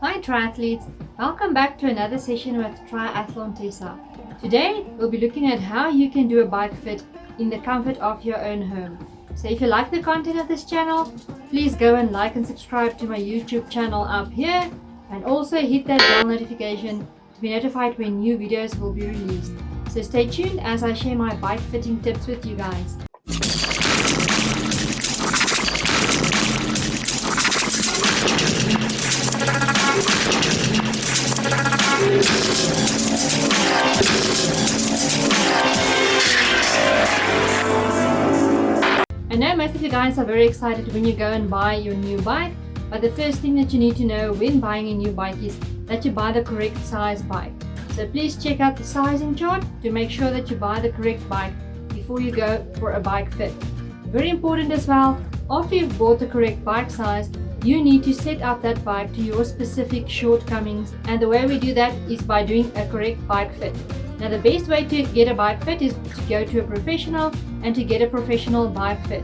Hi triathletes, welcome back to another session with TriathlontesSA. Today we'll be looking at how you can do a bike fit in the comfort of your own home. So if you like the content of this channel, please go and like and subscribe to my YouTube channel up here, and also hit that bell notification to be notified when new videos will be released. So stay tuned as I share my bike fitting tips with you guys. I know most of you guys are very excited when you go and buy your new bike, but the first thing that you need to know when buying a new bike is that you buy the correct size bike. So please check out the sizing chart to make sure that you buy the correct bike before you go for a bike fit. Very important as well, after you've bought the correct bike size, you need to set up that bike to your specific shortcomings, and the way we do that is by doing a correct bike fit. Now the best way to get a bike fit is to go to a professional and to get a professional bike fit.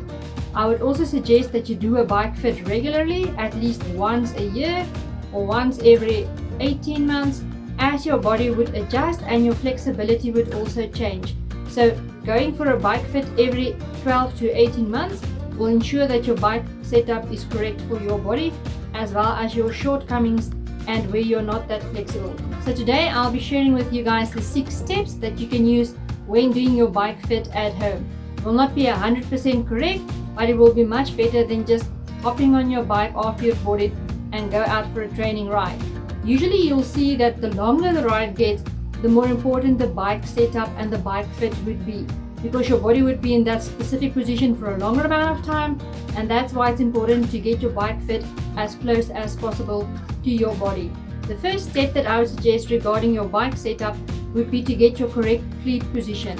I would also suggest that you do a bike fit regularly, at least once a year or once every 18 months, as your body would adjust and your flexibility would also change. So going for a bike fit every 12 to 18 months will ensure that your bike setup is correct for your body as well as your shortcomings and where you're not that flexible. So today I'll be sharing with you guys the 6 steps that you can use when doing your bike fit at home. It will not be 100% correct, but it will be much better than just hopping on your bike after you've bought it and go out for a training ride. Usually you'll see that the longer the ride gets, the more important the bike setup and the bike fit would be, because your body would be in that specific position for a longer amount of time, and that's why it's important to get your bike fit as close as possible to your body. The first step that I would suggest regarding your bike setup would be to get your correct cleat position.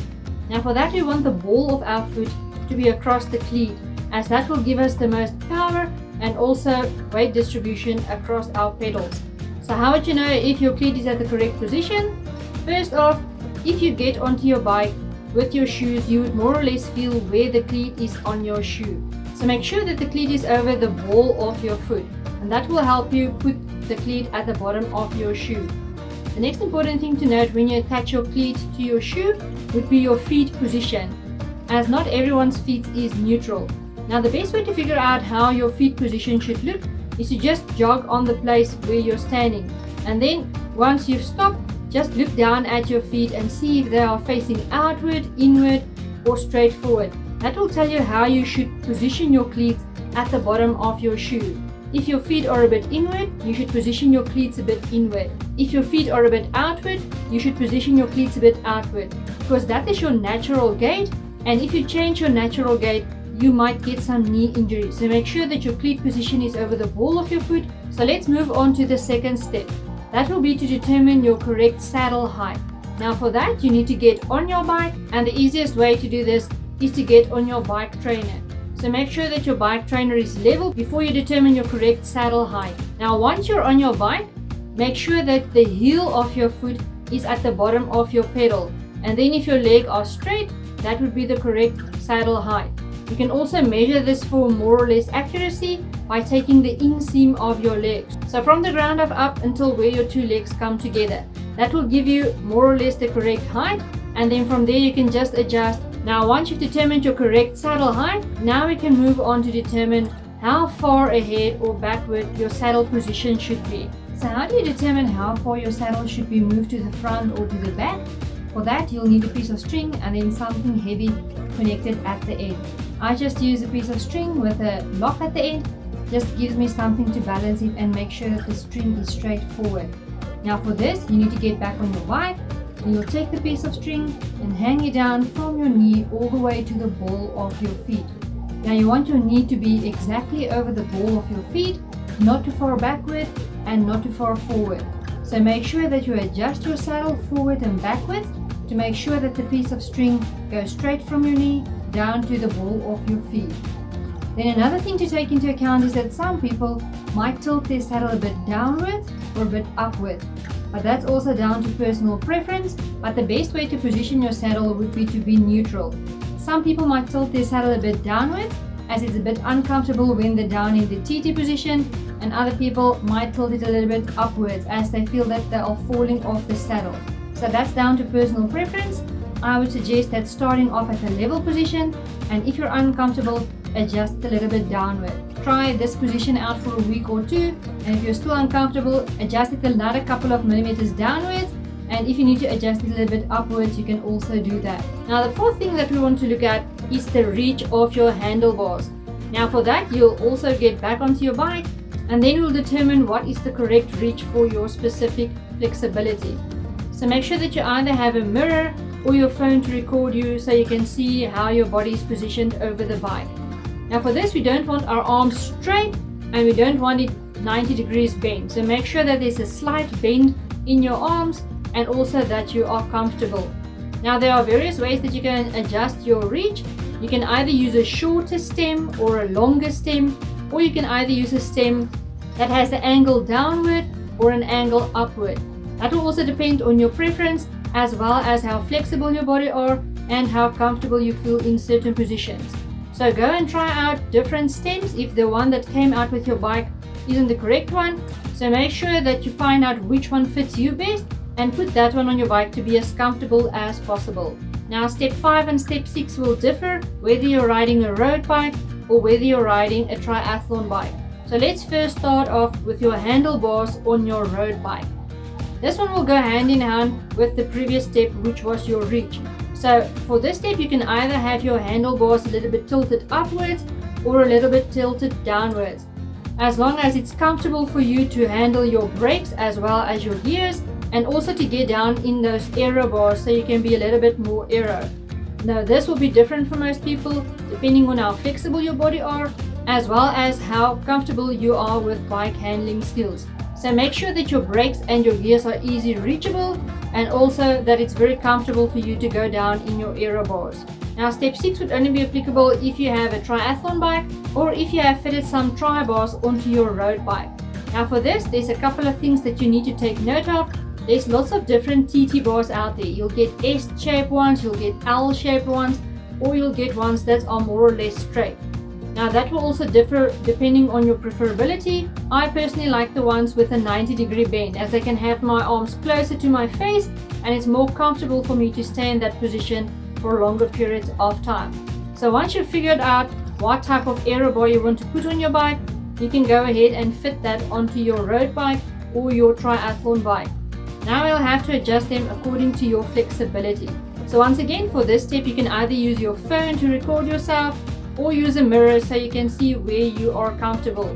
Now for that we want the ball of our foot to be across the cleat, as that will give us the most power and also weight distribution across our pedals. So how would you know if your cleat is at the correct position? First off, if you get onto your bike with your shoes, you would more or less feel where the cleat is on your shoe. So make sure that the cleat is over the ball of your foot, and that will help you put the cleat at the bottom of your shoe. The next important thing to note when you attach your cleat to your shoe would be your feet position, as not everyone's feet is neutral. Now the best way to figure out how your feet position should look is to just jog on the place where you're standing, and then once you've stopped, just look down at your feet and see if they are facing outward, inward or straight forward. That will tell you how you should position your cleats at the bottom of your shoe. If your feet are a bit inward, you should position your cleats a bit inward. If your feet are a bit outward, you should position your cleats a bit outward, because that is your natural gait, and if you change your natural gait, you might get some knee injury. So make sure that your cleat position is over the ball of your foot. So let's move on to the second step. That will be to determine your correct saddle height. Now for that you need to get on your bike, and the easiest way to do this is to get on your bike trainer. So make sure that your bike trainer is level before you determine your correct saddle height. Now once you're on your bike, make sure that the heel of your foot is at the bottom of your pedal, and then if your legs are straight, that would be the correct saddle height. You can also measure this for more or less accuracy by taking the inseam of your legs. So from the ground up until where your two legs come together. That will give you more or less the correct height, and then from there you can just adjust. Now once you've determined your correct saddle height, now we can move on to determine how far ahead or backward your saddle position should be. So how do you determine how far your saddle should be moved to the front or to the back? For that you'll need a piece of string and then something heavy connected at the end. I just use a piece of string with a lock at the end. Just gives me something to balance it and make sure that the string is straight forward. Now for this you need to get back on your bike, and you'll take the piece of string and hang it down from your knee all the way to the ball of your feet. Now you want your knee to be exactly over the ball of your feet, not too far backward and not too far forward. So make sure that you adjust your saddle forward and backwards to make sure that the piece of string goes straight from your knee down to the ball of your feet. Then another thing to take into account is that some people might tilt their saddle a bit downwards or a bit upwards, but that's also down to personal preference. But the best way to position your saddle would be to be neutral. Some people might tilt their saddle a bit downwards, as it's a bit uncomfortable when they're down in the TT position, and other people might tilt it a little bit upwards as they feel that they are falling off the saddle. So that's down to personal preference. I would suggest that starting off at a level position, and if you're uncomfortable, adjust a little bit downward. Try this position out for a week or two, and if you're still uncomfortable, adjust it another couple of millimeters downwards, and if you need to adjust it a little bit upwards, you can also do that. Now the fourth thing that we want to look at is the reach of your handlebars. Now for that, you'll also get back onto your bike, and then we'll determine what is the correct reach for your specific flexibility. So make sure that you either have a mirror or your phone to record you so you can see how your body is positioned over the bike. Now for this, we don't want our arms straight and we don't want it 90 degrees bent. So make sure that there's a slight bend in your arms and also that you are comfortable. Now there are various ways that you can adjust your reach. You can either use a shorter stem or a longer stem, or you can either use a stem that has the angle downward or an angle upward. That will also depend on your preference as well as how flexible your body are and how comfortable you feel in certain positions. So go and try out different stems if the one that came out with your bike isn't the correct one. So make sure that you find out which one fits you best and put that one on your bike to be as comfortable as possible. Now step 5 and step 6 will differ whether you're riding a road bike or whether you're riding a triathlon bike. So let's first start off with your handlebars on your road bike. This one will go hand in hand with the previous step, which was your reach. So for this step, you can either have your handlebars a little bit tilted upwards or a little bit tilted downwards. As long as it's comfortable for you to handle your brakes as well as your gears, and also to get down in those aero bars so you can be a little bit more aero. Now this will be different for most people depending on how flexible your body are as well as how comfortable you are with bike handling skills. So make sure that your brakes and your gears are easy reachable and also that it's very comfortable for you to go down in your aero bars. Now step 6 would only be applicable if you have a triathlon bike or if you have fitted some tri bars onto your road bike. Now for this, there's a couple of things that you need to take note of. There's lots of different TT bars out there. You'll get S-shaped ones, you'll get L-shaped ones, or you'll get ones that are more or less straight. Now that will also differ depending on your preferability. I personally like the ones with a 90-degree bend as I can have my arms closer to my face and it's more comfortable for me to stay in that position for longer periods of time. So once you've figured out what type of aero bar you want to put on your bike, you can go ahead and fit that onto your road bike or your triathlon bike. Now you'll have to adjust them according to your flexibility. So once again, for this step, you can either use your phone to record yourself or use a mirror so you can see where you are comfortable.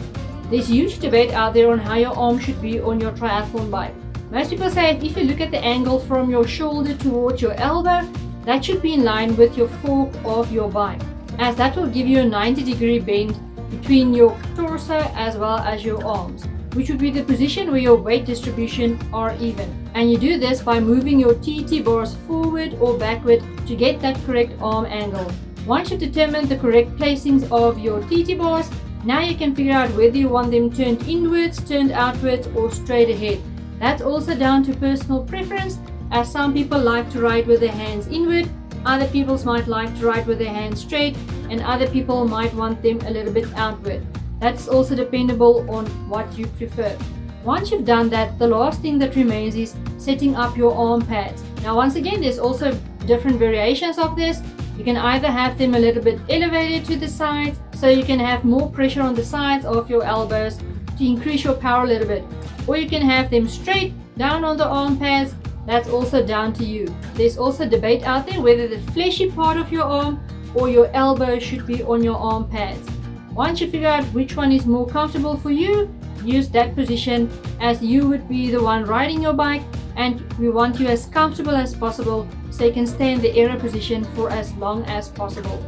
There's huge debate out there on how your arm should be on your triathlon bike. Most people say if you look at the angle from your shoulder towards your elbow, that should be in line with your fork of your bike, as that will give you a 90-degree bend between your torso as well as your arms, which would be the position where your weight distribution are even. And you do this by moving your TT bars forward or backward to get that correct arm angle. Once you've determined the correct placings of your TT bars, now you can figure out whether you want them turned inwards, turned outwards, or straight ahead. That's also down to personal preference, as some people like to ride with their hands inward, other people might like to ride with their hands straight, and other people might want them a little bit outward. That's also dependable on what you prefer. Once you've done that, the last thing that remains is setting up your arm pads. Now once again, there's also different variations of this. You can either have them a little bit elevated to the sides so you can have more pressure on the sides of your elbows to increase your power a little bit, or you can have them straight down on the arm pads. That's also down to you. There's also debate out there whether the fleshy part of your arm or your elbow should be on your arm pads. Once you figure out which one is more comfortable for you, use that position, as you would be the one riding your bike and we want you as comfortable as possible so you can stay in the aero position for as long as possible.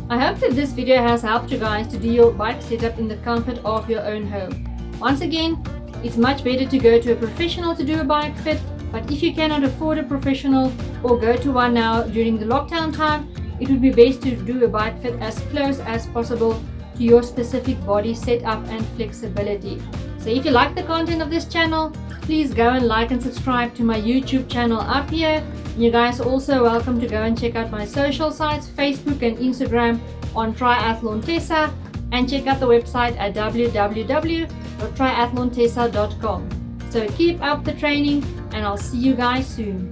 I hope that this video has helped you guys to do your bike setup in the comfort of your own home. Once again, it's much better to go to a professional to do a bike fit, but if you cannot afford a professional or go to one now during the lockdown time, it would be best to do a bike fit as close as possible to your specific body setup and flexibility. So if you like the content of this channel, please go and like and subscribe to my YouTube channel up here. You guys are also welcome to go and check out my social sites, Facebook and Instagram on TriathlontesSA, and check out the website at www.triathlontessa.com. www.triathlontesSA.com. So keep up the training and I'll see you guys soon.